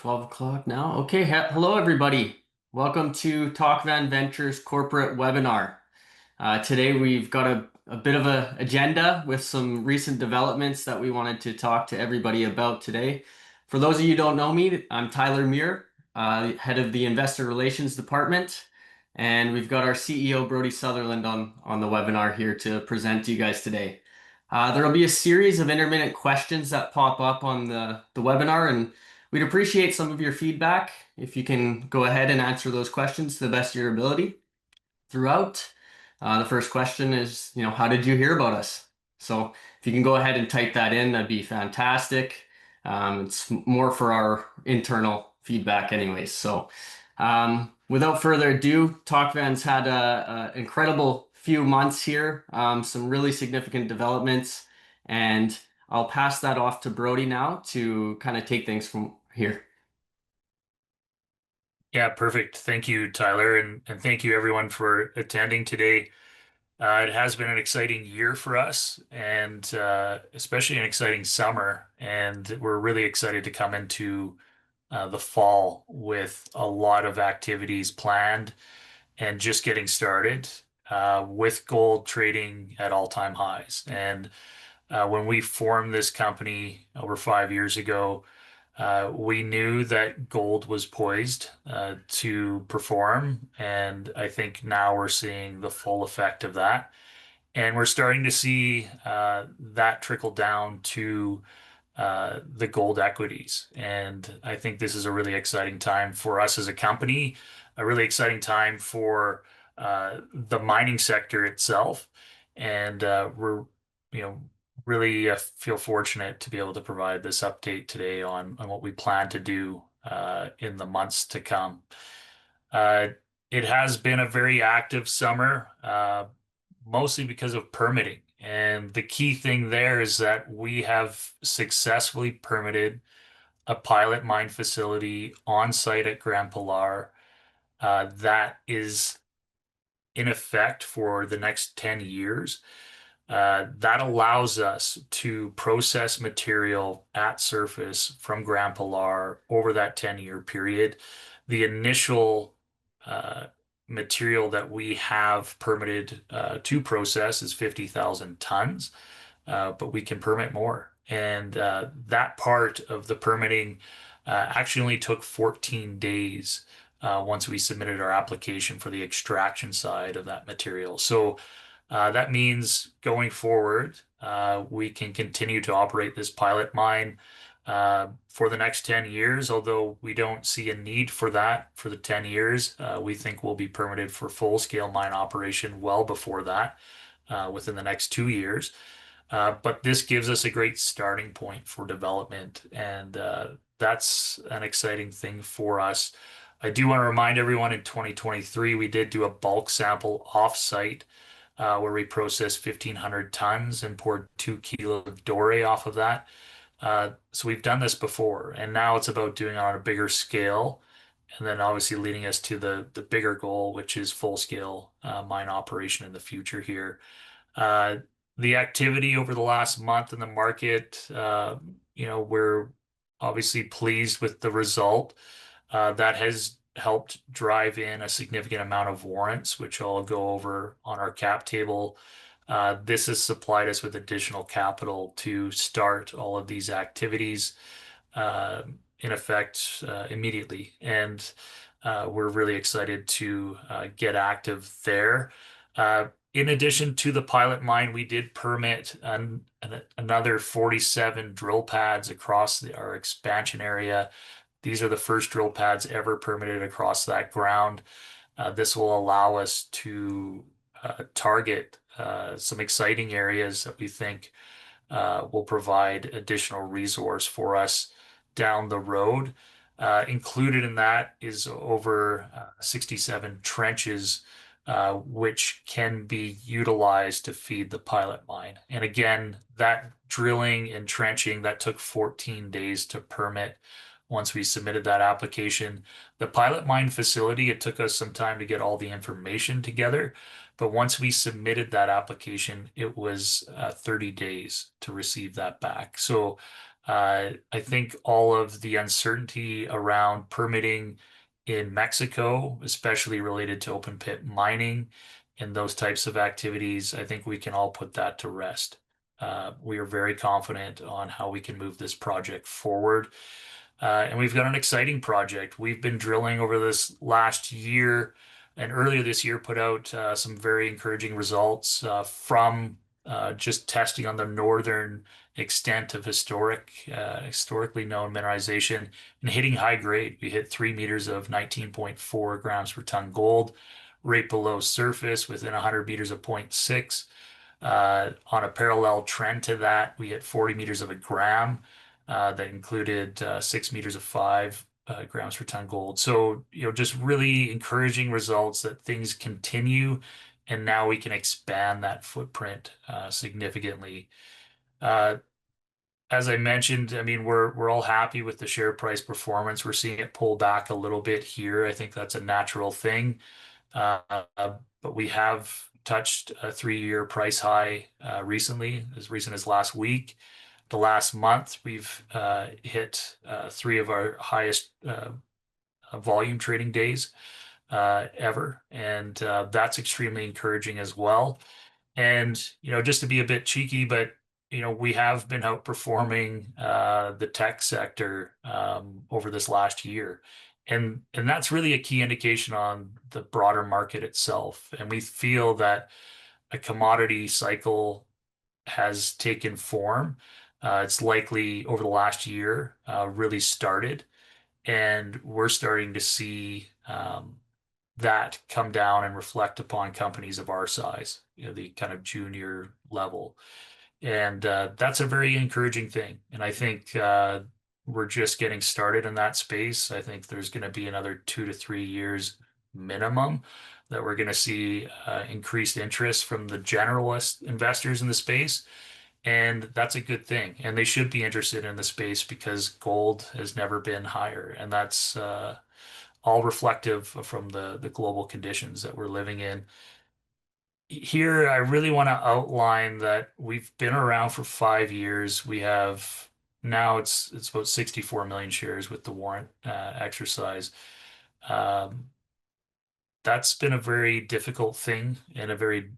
12 o'clock now. Okay, hello everybody. Welcome to Tocvan Ventures corporate webinar. Today we've got a bit of a agenda with some recent developments that we wanted to talk to everybody about today. For those of you who don't know me, I'm Tyler Muir, head of the Investor Relations Department, and we've got our CEO Brody Sutherland on the webinar here to present to you guys today. There will be a series of intermittent questions that pop up on the webinar, and we'd appreciate some of your feedback if you can go ahead and answer those questions to the best of your ability throughout. The first question is, how did you hear about us? So if you can go ahead and type that in, that'd be fantastic. It's more for our internal feedback anyways. So without further ado, Tocvan's had a incredible few months here, some really significant developments, and I'll pass that off to Brody now to kind of take things from here. Yeah, perfect. Thank you, Tyler, and thank you everyone for attending today. It has been an exciting year for us, and especially an exciting summer. And we're really excited to come into the fall with a lot of activities planned and just getting started with gold trading at all-time highs. And when we formed this company over 5 years ago, we knew that gold was poised to perform, and I think now we're seeing the full effect of that. And we're starting to see that trickle down to the gold equities. And I think this is a really exciting time for us as a company, a really exciting time for the mining sector itself. And we're, you know, really feel fortunate to be able to provide this update today on what we plan to do in the months to come. Uh, it has been a very active summer, mostly because of permitting. And the key thing there is that we have successfully permitted a pilot mine facility on site at Grand Pilar that is in effect for the next 10 years. That allows us to process material at surface from Grand Pilar over that 10-year period. The initial material that we have permitted to process is 50,000 tons, but we can permit more. And that part of the permitting actually only took 14 days once we submitted our application for the extraction side of that material. So that means going forward, we can continue to operate this pilot mine for the next 10 years, although we don't see a need for that for the 10 years. We think we'll be permitted for full-scale mine operation well before that, within the next 2 years. But this gives us a great starting point for development, and that's an exciting thing for us. I do want to remind everyone in 2023, we did do a bulk sample off-site where we processed 1,500 tons and poured 2 kilos of doré off of that. So we've done this before, and now it's about doing it on a bigger scale, and then obviously leading us to the bigger goal, which is full-scale mine operation in the future here. The activity over the last month in the market, we're obviously pleased with the result. That has helped drive in a significant amount of warrants, which I'll go over on our cap table. This has supplied us with additional capital to start all of these activities in effect immediately. And we're really excited to get active there. In addition to the pilot mine, we did permit another 47 drill pads across our expansion area. These are the first drill pads ever permitted across that ground. This will allow us to target some exciting areas that we think will provide additional resource for us down the road. Included in that is over 67 trenches, which can be utilized to feed the pilot mine. And again, that drilling and trenching, that took 14 days to permit once we submitted that application. The pilot mine facility, it took us some time to get all the information together, but once we submitted that application, it was 30 days to receive that back. So I think all of the uncertainty around permitting in Mexico, especially related to open pit mining and those types of activities, I think we can all put that to rest. We are very confident on how we can move this project forward. And we've got an exciting project. We've been drilling over this last year and earlier this year put out some very encouraging results from just testing on the northern extent of historically known mineralization and hitting high grade. We hit 3 meters of 19.4 grams per ton gold right below surface within 100 meters of zero point 0.6. On a parallel trend to that, we hit 40 meters of a gram that included 6 meters of 5 grams per ton gold. So, just really encouraging results that things continue, and now we can expand that footprint significantly. Uh, as I mentioned, I mean, we're all happy with the share price performance. We're seeing it pull back a little bit here. I think that's a natural thing. Uh, but we have touched a 3-year price high recently, as recent as last week. The last month, we've hit three of our highest volume trading days ever, and that's extremely encouraging as well. And just to be a bit cheeky, but we have been outperforming the tech sector over this last year, and that's really a key indication on the broader market itself. And we feel that a commodity cycle has taken form. It's likely over the last year really started, and we're starting to see that come down and reflect upon companies of our size, the kind of junior level. And that's a very encouraging thing. And I think we're just getting started in that space. I think there's going to be another 2 to 3 years minimum that we're going to see increased interest from the generalist investors in the space. And that's a good thing. And they should be interested in the space because gold has never been higher. And that's all reflective from the global conditions that we're living in. Here, I really want to outline that we've been around for 5 years. We have now it's about 64 million shares with the warrant exercise. Um, that's been a very difficult thing and a very,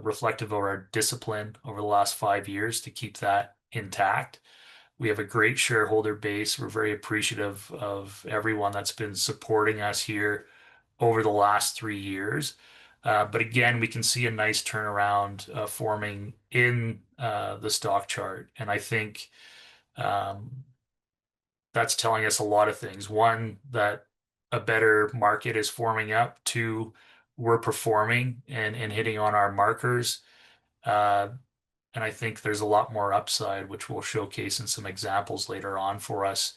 reflective of our discipline over the last 5 years to keep that intact. We have a great shareholder base. We're very appreciative of everyone that's been supporting us here over the last 3 years. But again, we can see a nice turnaround forming in the stock chart. And I think um, that's telling us a lot of things. One, that a better market is forming up. Two, we're performing and hitting on our markers. Uh, and I think there's a lot more upside, which we'll showcase in some examples later on for us.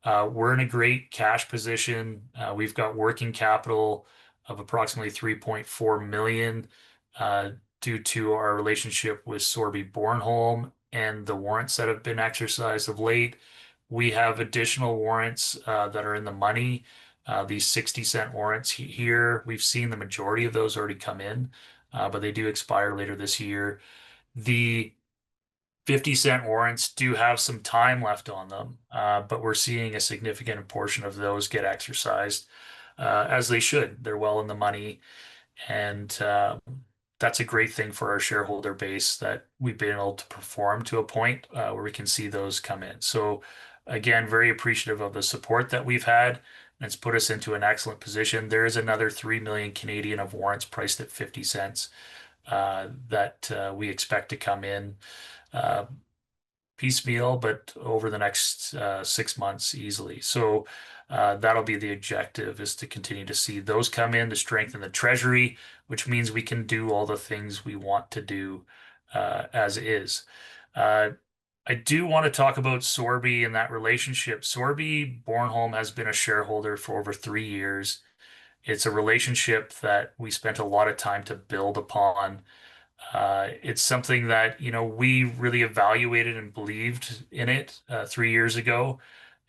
We're in a great cash position. We've got working capital of approximately 3.4 million due to our relationship with Sorby Bornholm and the warrants that have been exercised of late. We have additional warrants that are in the money. These 60-cent warrants here, we've seen the majority of those already come in, but they do expire later this year. The 50-cent warrants do have some time left on them, but we're seeing a significant portion of those get exercised, as they should. They're well in the money, and that's a great thing for our shareholder base that we've been able to perform to a point where we can see those come in. So again, very appreciative of the support that we've had, and it's put us into an excellent position. There is another 3 million Canadian of warrants priced at 50 cents that we expect to come in uh, piecemeal, but over the next 6 months easily. So that'll be the objective, is to continue to see those come in to strengthen the treasury, which means we can do all the things we want to do as is. Uh, I do want to talk about Sorby and that relationship. Sorby Bornholm has been a shareholder for over 3 years. It's a relationship that we spent a lot of time to build upon. It's something that, we really evaluated and believed in it 3 years ago.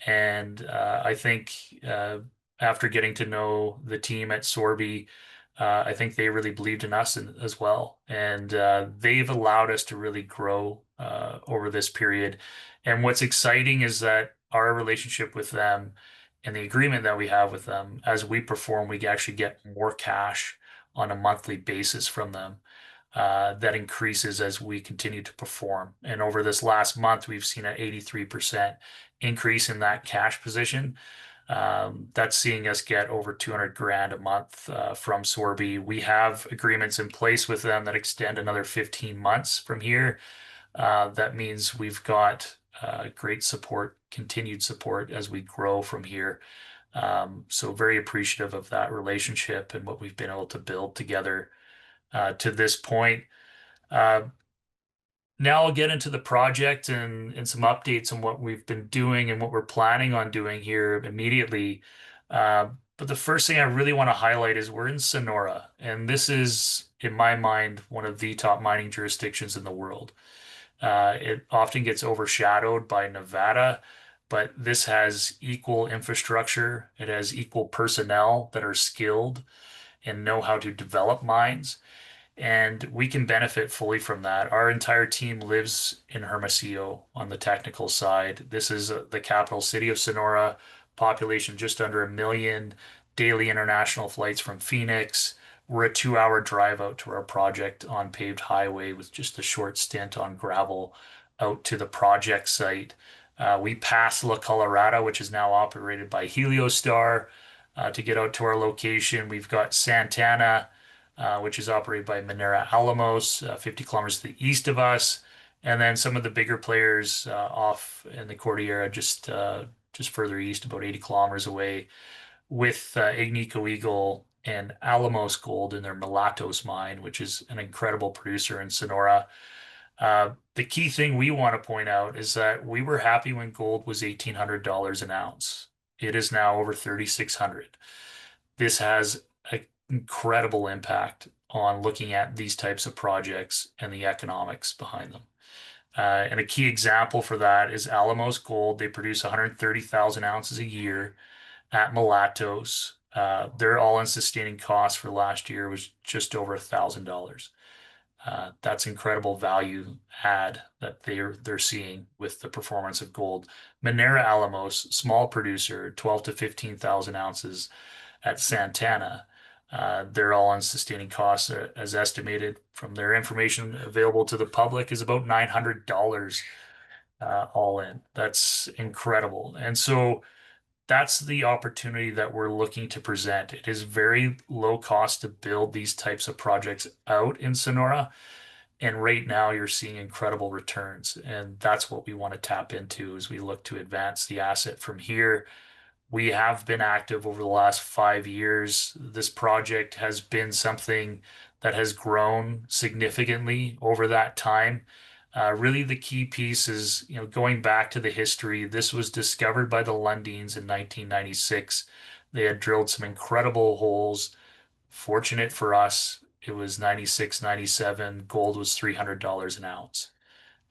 And I think after getting to know the team at Sorby, I think they really believed in us as well, and they've allowed us to really grow over this period. And what's exciting is that our relationship with them and the agreement that we have with them, as we perform, we actually get more cash on a monthly basis from them. That increases as we continue to perform. And over this last month, we've seen an 83% increase in that cash position. That's seeing us get over 200 grand a month from Sorby. We have agreements in place with them that extend another 15 months from here. That means we've got great support, continued support as we grow from here. So very appreciative of that relationship and what we've been able to build together to this point. Uh, Now I'll get into the project and some updates on what we've been doing and what we're planning on doing here immediately. But the first thing I really want to highlight is we're in Sonora, and this is, in my mind, one of the top mining jurisdictions in the world. It often gets overshadowed by Nevada, but this has equal infrastructure. It has equal personnel that are skilled and know how to develop mines, and we can benefit fully from that. Our entire team lives in Hermosillo on the technical side. This is the capital city of Sonora, population just under 1 million, daily international flights from Phoenix. We're a 2 hour drive out to our project on paved highway with just a short stint on gravel out to the project site. We pass La Colorada, which is now operated by Heliostar, to get out to our location. We've got Santana, which is operated by Minera Alamos, 50 kilometers to the east of us, and then some of the bigger players off in the Cordillera, just further east, about 80 kilometers away, with Agnico Eagle and Alamos Gold in their Mulatos mine, which is an incredible producer in Sonora. The key thing we want to point out is that we were happy when gold was $1,800 an ounce. It is now over 3,600. This has an incredible impact on looking at these types of projects and the economics behind them. And a key example for that is Alamos Gold. They produce 130,000 ounces a year at Mulatos. Their all-in sustaining cost for last year was just over $1,000. That's incredible value add that they're seeing with the performance of gold. Minera Alamos, small producer, 12 to 15,000 ounces at Santana. Their all-in sustaining costs, as estimated from their information available to the public, is about $900 all in. That's incredible. And so that's the opportunity that we're looking to present. It is very low cost to build these types of projects out in Sonora. And right now you're seeing incredible returns. And that's what we want to tap into as we look to advance the asset from here. We have been active over the last 5 years. This project has been something that has grown significantly over that time. Really, the key piece is, going back to the history. This was discovered by the Lundins in 1996. They had drilled some incredible holes. Fortunate for us, it was 96, 97. Gold was $300 an ounce.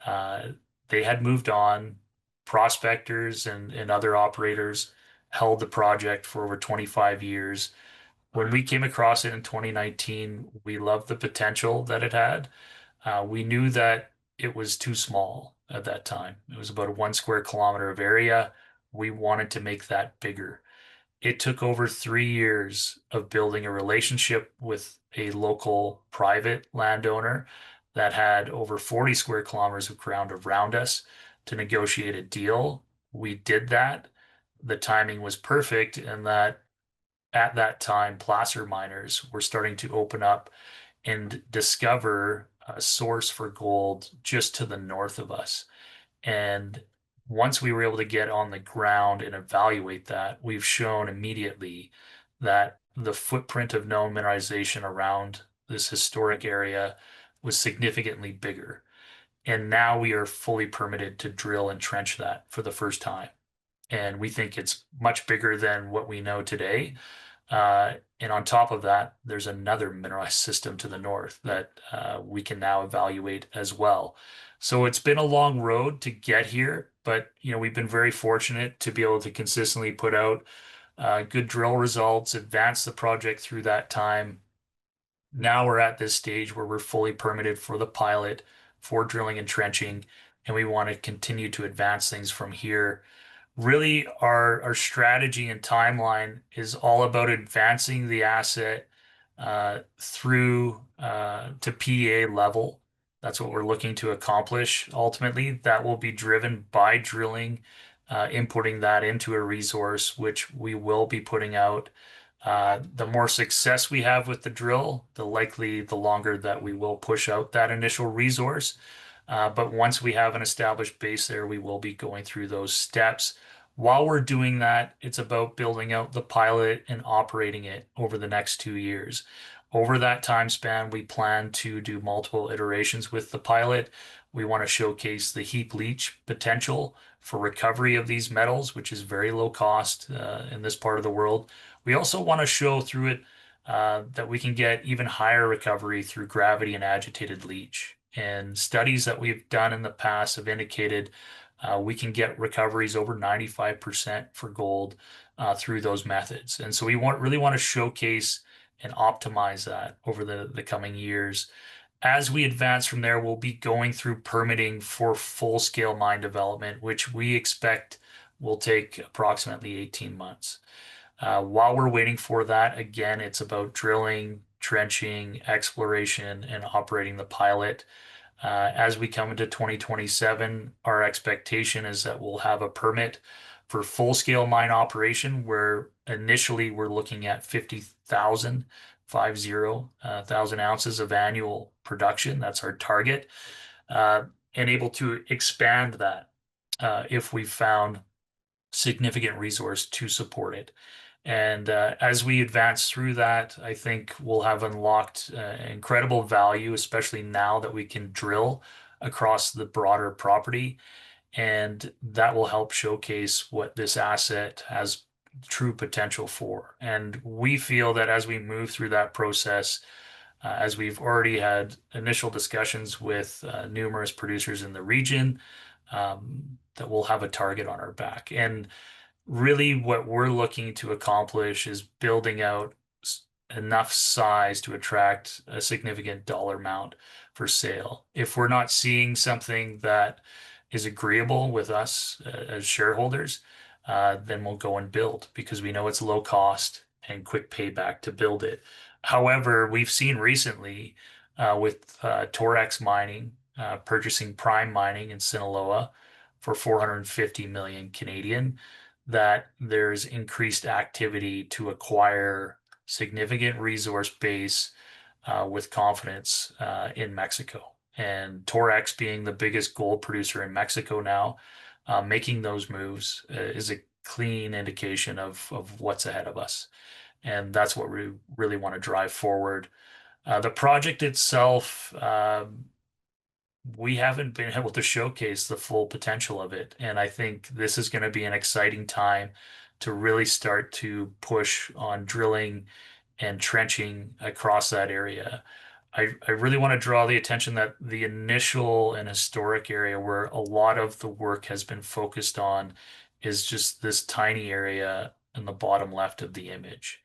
Uh, they had moved on. Prospectors and other operators held the project for over 25 years. When we came across it in 2019, we loved the potential that it had. We knew that it was too small at that time. It was about a 1 square kilometer of area. We wanted to make that bigger. It took over 3 years of building a relationship with a local private landowner that had over 40 square kilometers of ground around us to negotiate a deal. We did that. The timing was perfect, and that at that time, placer miners were starting to open up and discover a source for gold just to the north of us. And once we were able to get on the ground and evaluate that, we've shown immediately that the footprint of known mineralization around this historic area was significantly bigger. And now we are fully permitted to drill and trench that for the first time. And we think it's much bigger than what we know today. And on top of that, there's another mineralized system to the north that we can now evaluate as well. So it's been a long road to get here, but we've been very fortunate to be able to consistently put out good drill results, advance the project through that time, Now we're at this stage where we're fully permitted for the pilot, for drilling and trenching, and we want to continue to advance things from here. Really, our strategy and timeline is all about advancing the asset through to PEA level. That's what we're looking to accomplish. Ultimately, that will be driven by drilling, importing that into a resource, which we will be putting out. The more success we have with the drill, the longer that we will push out that initial resource. But once we have an established base there, we will be going through those steps. While we're doing that, it's about building out the pilot and operating it over the next 2 years. Over that time span, we plan to do multiple iterations with the pilot. We want to showcase the heap leach potential for recovery of these metals, which is very low cost in this part of the world. We also want to show through it that we can get even higher recovery through gravity and agitated leach. And studies that we've done in the past have indicated we can get recoveries over 95% for gold through those methods. And so really want to showcase and optimize that over the coming years. As we advance from there, we'll be going through permitting for full-scale mine development, which we expect will take approximately 18 months. While we're waiting for that, again, it's about drilling, trenching, exploration, and operating the pilot. As we come into 2027, our expectation is that we'll have a permit for full-scale mine operation, where initially we're looking at 50,000 ounces of annual production. That's our target, and able to expand that if we found significant resource to support it. And as we advance through that, I think we'll have unlocked incredible value, especially now that we can drill across the broader property. And that will help showcase what this asset has true potential for. And we feel that as we move through that process, as we've already had initial discussions with numerous producers in the region, that we'll have a target on our back. And really what we're looking to accomplish is building out enough size to attract a significant dollar amount for sale. If we're not seeing something that is agreeable with us as shareholders, then we'll go and build because we know it's low cost and quick payback to build it. However, we've seen recently with Torex Mining purchasing Prime Mining in Sinaloa for 450 million Canadian, that there's increased activity to acquire significant resource base with confidence in Mexico. And Torex being the biggest gold producer in Mexico now, making those moves is a clean indication of what's ahead of us. And that's what we really want to drive forward. The project itself, we haven't been able to showcase the full potential of it. And I think this is going to be an exciting time to really start to push on drilling and trenching across that area. I really want to draw the attention that the initial and historic area where a lot of the work has been focused on is just this tiny area in the bottom left of the image.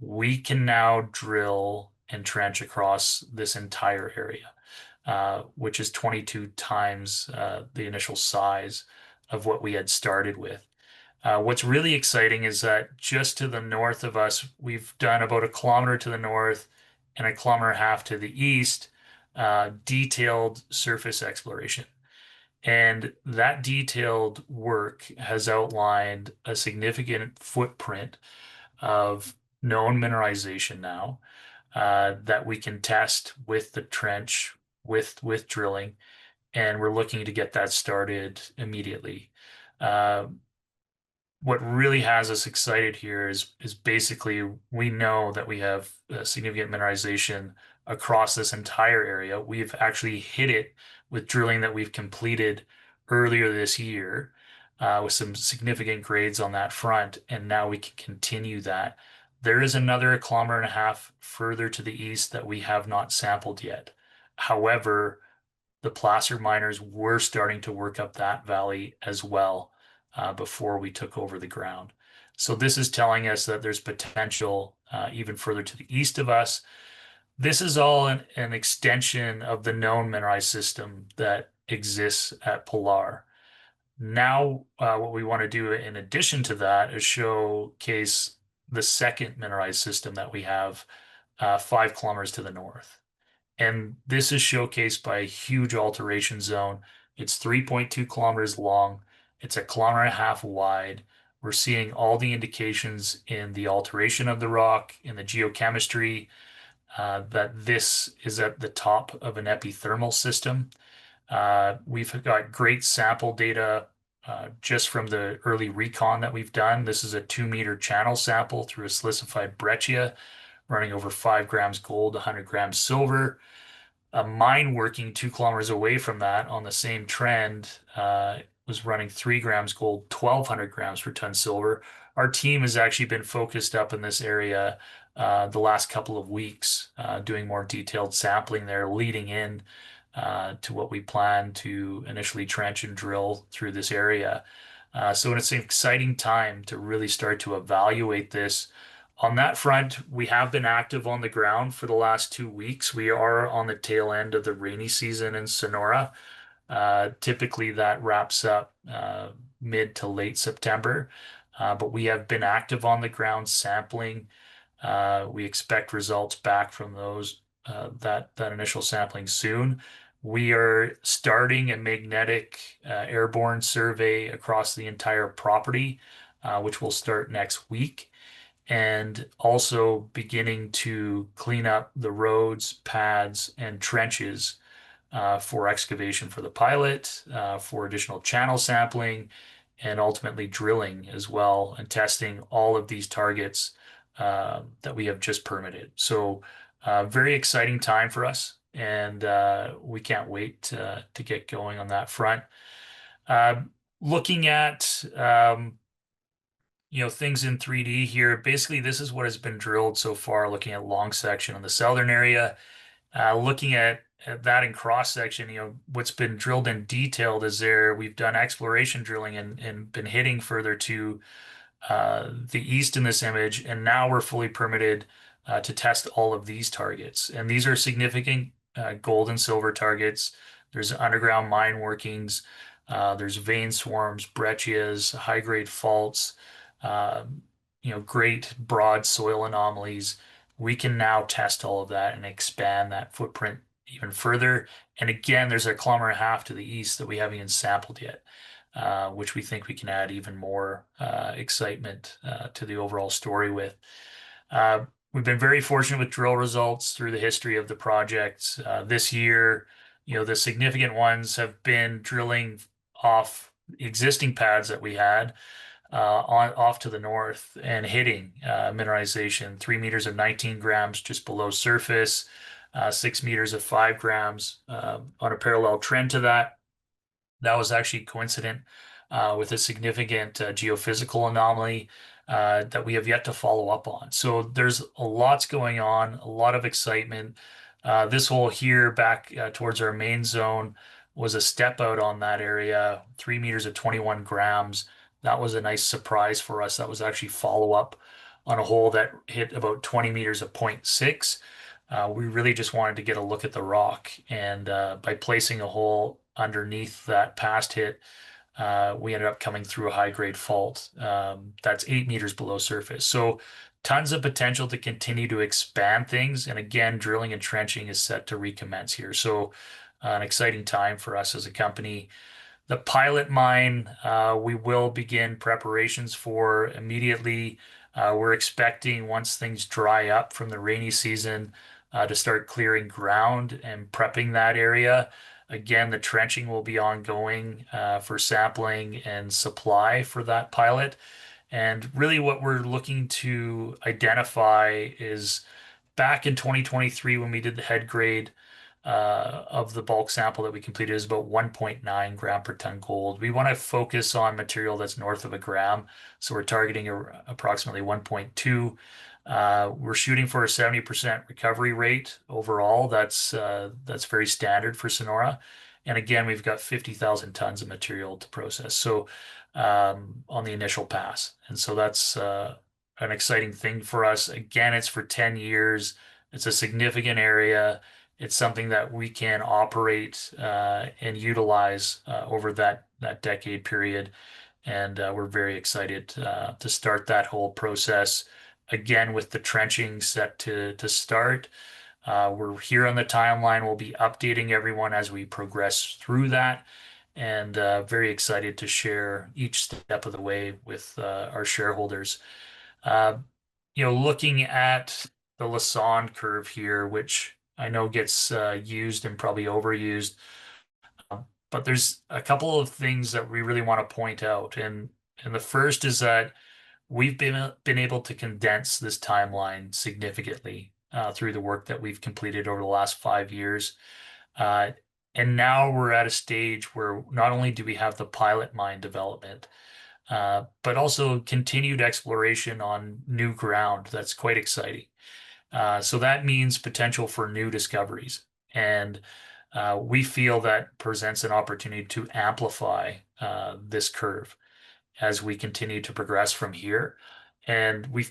We can now drill and trench across this entire area, which is 22 times the initial size of what we had started with. What's really exciting is that just to the north of us, we've done about a kilometer to the north and a kilometer and a half to the east, detailed surface exploration. And that detailed work has outlined a significant footprint of known mineralization now that we can test with the trench, with drilling, and we're looking to get that started immediately. What really has us excited here is basically we know that we have significant mineralization across this entire area. We've actually hit it with drilling that we've completed earlier this year with some significant grades on that front, and now we can continue that. There is another kilometer and a half further to the east that we have not sampled yet. However, the placer miners were starting to work up that valley as well before we took over the ground. So this is telling us that there's potential even further to the east of us. This is all an extension of the known mineralized system that exists at Pilar. Now, what we want to do in addition to that is showcase the second mineralized system that we have 5 kilometers to the north. And this is showcased by a huge alteration zone. It's 3.2 kilometers long. It's a kilometer and a half wide. We're seeing all the indications in the alteration of the rock, in the geochemistry, that this is at the top of an epithermal system. We've got great sample data just from the early recon that we've done. This is a 2 meter channel sample through a silicified breccia running over 5 grams gold, 100 grams silver. A mine working 2 kilometers away from that on the same trend was running 3 grams gold, 1,200 grams per ton silver. Our team has actually been focused up in this area the last couple of weeks, doing more detailed sampling there, leading in to what we plan to initially trench and drill through this area. So it's an exciting time to really start to evaluate this. On that front, we have been active on the ground for the last 2 weeks. We are on the tail end of the rainy season in Sonora. Typically, that wraps up mid to late September. But we have been active on the ground sampling. We expect results back from that initial sampling soon. We are starting a magnetic airborne survey across the entire property, which will start next week, and also beginning to clean up the roads, pads, and trenches for excavation for the pilot, for additional channel sampling, and ultimately drilling as well, and testing all of these targets that we have just permitted. So, very exciting time for us, and we can't wait to get going on that front. Uh, Looking at things in 3D here. Basically, this is what has been drilled so far, looking at long section on the southern area. Looking at that in cross section, what's been drilled in detailed is there. We've done exploration drilling and been hitting further to the east in this image, and now we're fully permitted to test all of these targets. And these are significant gold and silver targets. There's underground mine workings, there's vein swarms, breccias, high-grade faults, great broad soil anomalies. We can now test all of that and expand that footprint even further. And again, there's a kilometer and a half to the east that we haven't even sampled yet, which we think we can add even more excitement to the overall story with. We've been very fortunate with drill results through the history of the project. This year, the significant ones have been drilling off existing pads that we had on off to the north and hitting mineralization, 3 meters of 19 grams just below surface, 6 meters of 5 grams on a parallel trend to that. That was actually coincident with a significant geophysical anomaly that we have yet to follow up on. So there's a lots going on, a lot of excitement. This hole here back towards our main zone was a step out on that area, 3 meters of 21 grams. That was a nice surprise for us. That was actually follow up on a hole that hit about 20 meters of 0.6. We really just wanted to get a look at the rock, and by placing a hole underneath that past hit, we ended up coming through a high-grade fault that's 8 meters below surface. So tons of potential to continue to expand things. And again, drilling and trenching is set to recommence here. So an exciting time for us as a company. The pilot mine, we will begin preparations for immediately. We're expecting, once things dry up from the rainy season, to start clearing ground and prepping that area. Again, the trenching will be ongoing for sampling and supply for that pilot. And really, what we're looking to identify is back in 2023, when we did the head grade of the bulk sample that we completed, is about 1.9 gram per ton gold. We want to focus on material that's north of a gram. So we're targeting approximately 1.2. We're shooting for a 70% recovery rate overall. That's very standard for Sonora. And again, we've got 50,000 tons of material to process. So on the initial pass. And so that's an exciting thing for us. Again, it's for 10 years. It's a significant area. It's something that we can operate and utilize over that decade period. And we're very excited to start that whole process again with the trenching set to start. We're here on the timeline. We'll be updating everyone as we progress through that, and very excited to share each step of the way with our shareholders. Uh, Looking at the Lassonde curve here, which I know gets used and probably overused, but there's a couple of things that we really want to point out, and the first is that we've been able to condense this timeline significantly through the work that we've completed over the last 5 years. Uh, and now we're at a stage where not only do we have the pilot mine development, but also continued exploration on new ground. That's quite exciting. So that means potential for new discoveries. And we feel that presents an opportunity to amplify this curve as we continue to progress from here. And we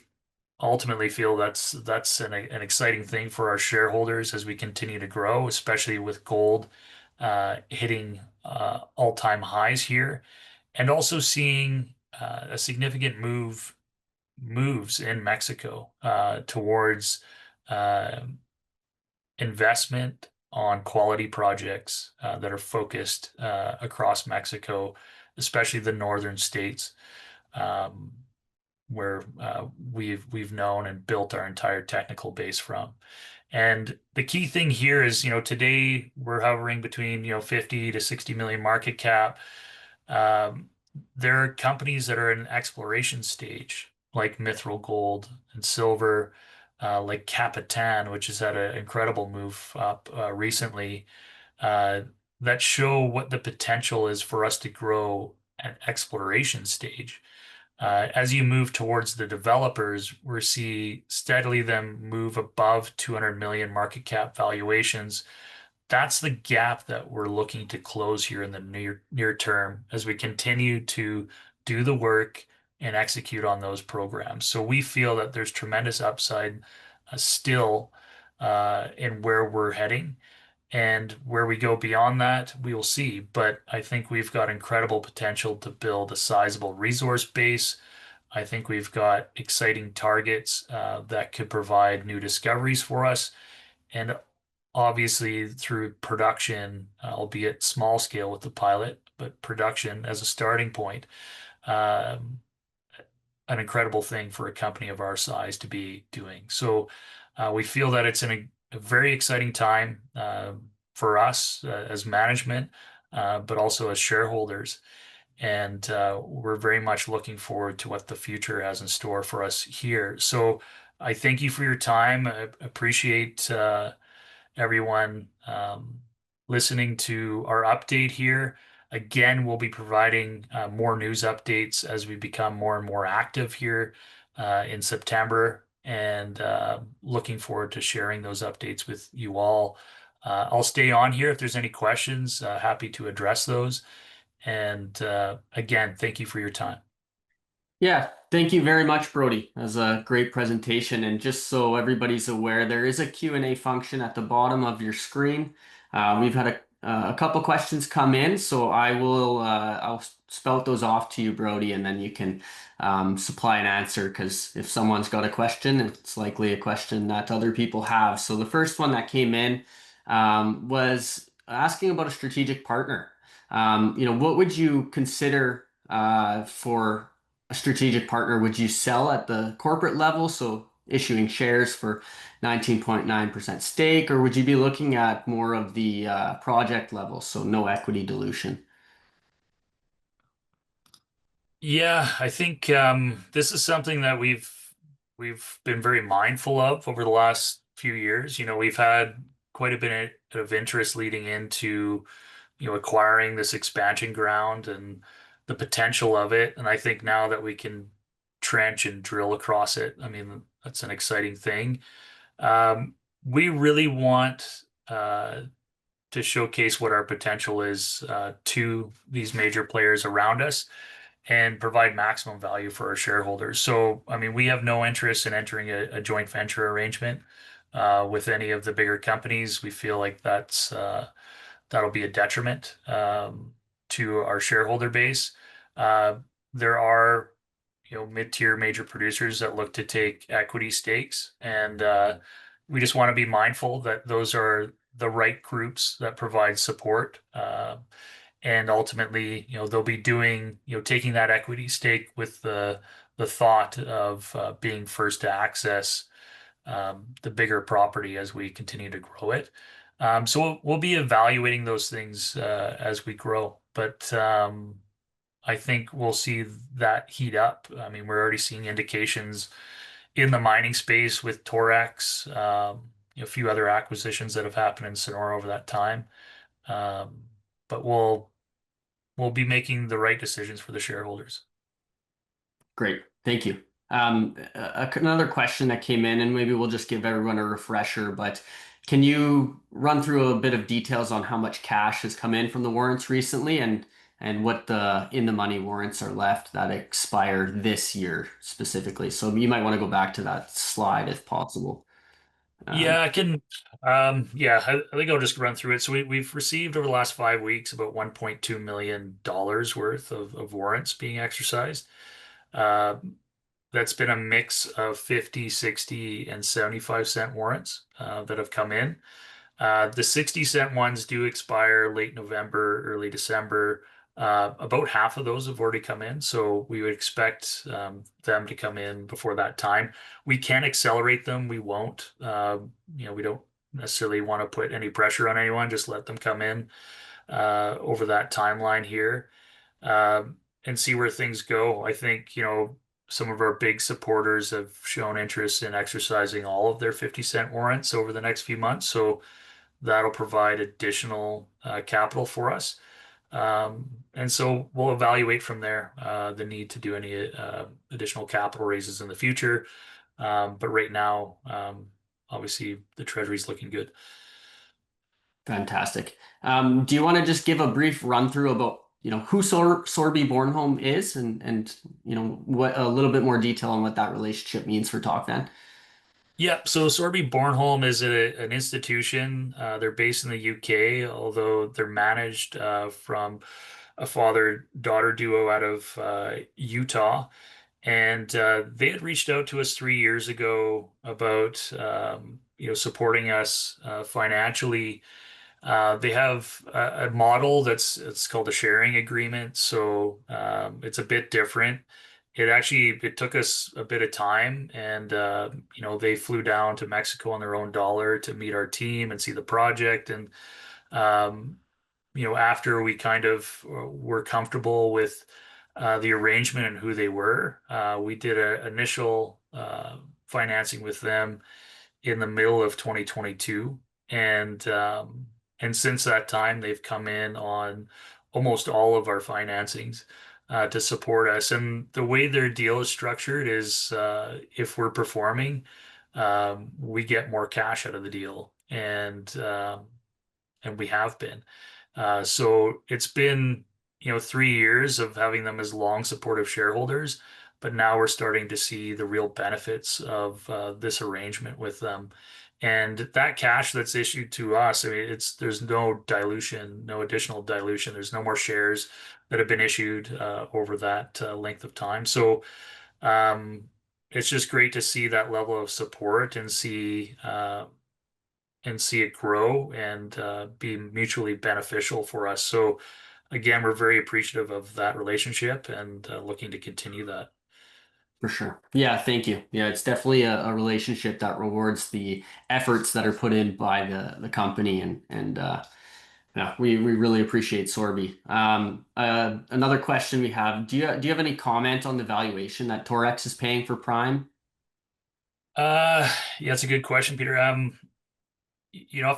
ultimately feel that's an exciting thing for our shareholders as we continue to grow, especially with gold hitting all-time highs here, and also seeing a significant moves in Mexico towards uh, investment on quality projects that are focused across Mexico, especially the northern states. Um, where we've known and built our entire technical base from. And the key thing here is, today we're hovering between, 50 to 60 million market cap. Um, there are companies that are in exploration stage, like Mithril Gold and Silver, like Capitan, which has had an incredible move up recently, uh, that show what the potential is for us to grow at exploration stage. As you move towards the developers, we see steadily them move above 200 million market cap valuations. That's the gap that we're looking to close here in the near term as we continue to do the work and execute on those programs. So we feel that there's tremendous upside still in where we're heading. And where we go beyond that, we will see. But I think we've got incredible potential to build a sizable resource base. I think we've got exciting targets that could provide new discoveries for us. And obviously, through production, albeit small scale with the pilot, but production as a starting point, um, an incredible thing for a company of our size to be doing. So we feel that it's in a very exciting time for us as management, but also as shareholders. And we're very much looking forward to what the future has in store for us here. So I thank you for your time. I appreciate everyone listening to our update here. Again, we'll be providing more news updates as we become more and more active here in September, and looking forward to sharing those updates with you all. I'll stay on here if there's any questions, happy to address those. And again, thank you for your time. Yeah, thank you very much, Brody. That was a great presentation. And just so everybody's aware, there is a Q&A function at the bottom of your screen. We've had a couple questions come in, so I'll spout those off to you, Brody, and then you can supply an answer, because if someone's got a question, it's likely a question that other people have. So the first one that came in was asking about a strategic partner. What would you consider for a strategic partner? Would you sell at the corporate level, so issuing shares for 19.9% stake, or would you be looking at more of the project level, so no equity dilution? Yeah, I think this is something that we've been very mindful of over the last few years. We've had quite a bit of interest leading into, acquiring this expansion ground and the potential of it. And I think now that we can trench and drill across it, I mean, that's an exciting thing. We really want to showcase what our potential is to these major players around us and provide maximum value for our shareholders. So, I mean, we have no interest in entering a joint venture arrangement. with any of the bigger companies. We feel like that'll be a detriment to our shareholder base. Uh, there are, mid-tier major producers that look to take equity stakes, and we just want to be mindful that those are the right groups that provide support. And ultimately, they'll be doing, taking that equity stake with the thought of being first to access the bigger property as we continue to grow it. So we'll be evaluating those things as we grow, but I think we'll see that heat up. I mean, we're already seeing indications in the mining space with Torex, a few other acquisitions that have happened in Sonora over that time. Um, but we'll be making the right decisions for the shareholders. Great. Thank you. Another question that came in, and maybe we'll just give everyone a refresher, but can you run through a bit of details on how much cash has come in from the warrants recently and what the in the money warrants are left that expire this year specifically? So you might want to go back to that slide if possible. Um, Yeah, I can. Yeah, I think I'll just run through it. So we've received over the last 5 weeks about $1.2 million worth of warrants being exercised. Uh, that's been a mix of 50, 60, and 75 cent warrants that have come in. The 60 cent ones do expire late November, early December. About half of those have already come in, so we would expect them to come in before that time. We can accelerate them. We won't. We don't necessarily want to put any pressure on anyone. Just let them come in over that timeline here and see where things go. I think, some of our big supporters have shown interest in exercising all of their 50 cent warrants over the next few months. So that'll provide additional capital for us. And so we'll evaluate from there the need to do any additional capital raises in the future. But right now, obviously, the Treasury's looking good. Fantastic. Do you want to just give a brief run through about, who Sorby Bornholm is and what a little bit more detail on what that relationship means for Tocvan? Yep. So Sorby Bornholm is an institution. They're based in the UK, although they're managed from a father-daughter duo out of Utah. And they had reached out to us 3 years ago about supporting us financially. They have a model it's called a sharing agreement, so it's a bit different. It took us a bit of time, and they flew down to Mexico on their own dollar to meet our team and see the project, and um, after we kind of were comfortable with the arrangement and who they were, we did an initial financing with them in the middle of 2022, and since that time they've come in on almost all of our financings to support us. And the way their deal is structured is if we're performing, we get more cash out of the deal, and we have been. So it's been, 3 years of having them as long supportive shareholders, but now we're starting to see the real benefits of this arrangement with them. And that cash that's issued to us, I mean, there's no dilution, no additional dilution. There's no more shares that have been issued over that length of time. So um, it's just great to see that level of support and see it grow and be mutually beneficial for us. So again, we're very appreciative of that relationship and looking to continue that. For sure. Yeah, thank you. Yeah, it's definitely a relationship that rewards the efforts that are put in by the company and yeah, we really appreciate Sorby. Another question we have, do you have any comment on the valuation that Torex is paying for Prime? Uh, yeah, that's a good question, Peter. Off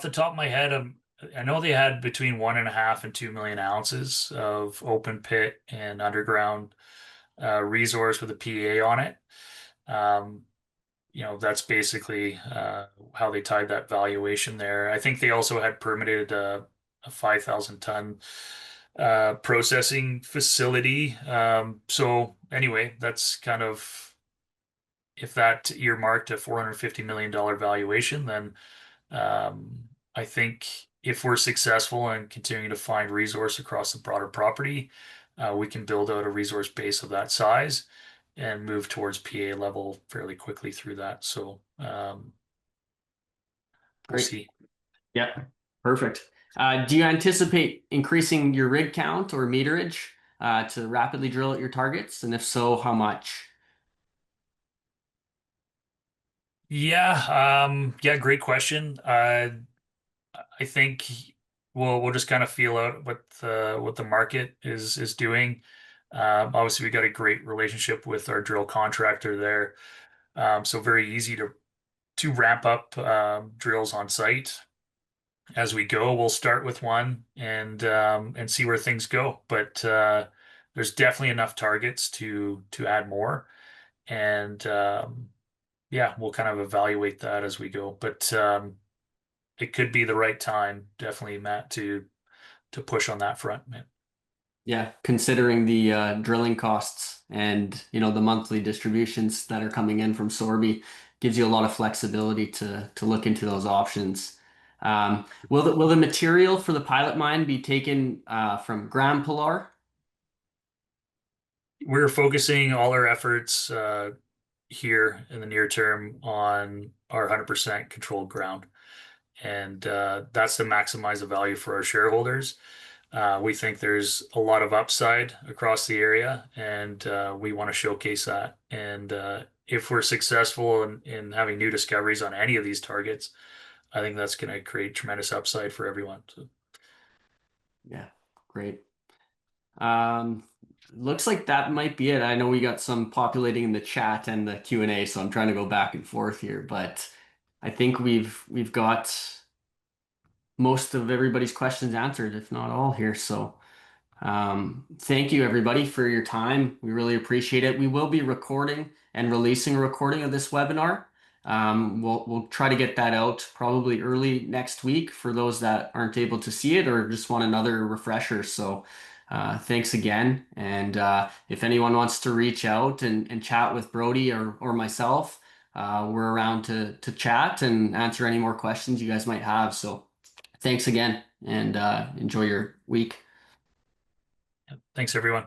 the top of my head, I know they had between 1.5 and 2 million ounces of open pit and underground resource with a PEA on it. Um, that's basically how they tied that valuation there. I think they also had permitted a 5,000 ton processing facility. So anyway, that's kind of if that earmarked a $450 million valuation, then I think if we're successful in continuing to find resource across the broader property, we can build out a resource base of that size and move towards PA level fairly quickly through that. So we'll Great. see. Yeah, perfect. Do you anticipate increasing your rig count or meterage to rapidly drill at your targets? And if so, how much? Yeah, great question. I think we'll just kind of feel out what the market is doing. Obviously, we got a great relationship with our drill contractor there, so very easy to ramp up drills on site as we go. We'll start with one and see where things go. But there's definitely enough targets to add more, and yeah, we'll kind of evaluate that as we go. But it could be the right time, definitely, Matt, to push on that front, man. Yeah, considering the drilling costs and the monthly distributions that are coming in from Sorby, gives you a lot of flexibility to look into those options. Will the material for the pilot mine be taken from Grand Pilar? We're focusing all our efforts here in the near term on our 100% controlled ground. And that's to maximize the value for our shareholders. We think there's a lot of upside across the area, and we want to showcase that. And if we're successful in having new discoveries on any of these targets, I think that's going to create tremendous upside for everyone. So Yeah, great. Um, Looks like that might be it. I know we got some populating in the chat and the Q&A, so I'm trying to go back and forth here, but I think we've got most of everybody's questions answered, if not all here. So thank you everybody for your time. We really appreciate it. We will be recording and releasing a recording of this webinar. We'll try to get that out probably early next week for those that aren't able to see it or just want another refresher. So thanks again. And if anyone wants to reach out and chat with Brody or myself, we're around to chat and answer any more questions you guys might have. So thanks again and enjoy your week. thanks, everyone.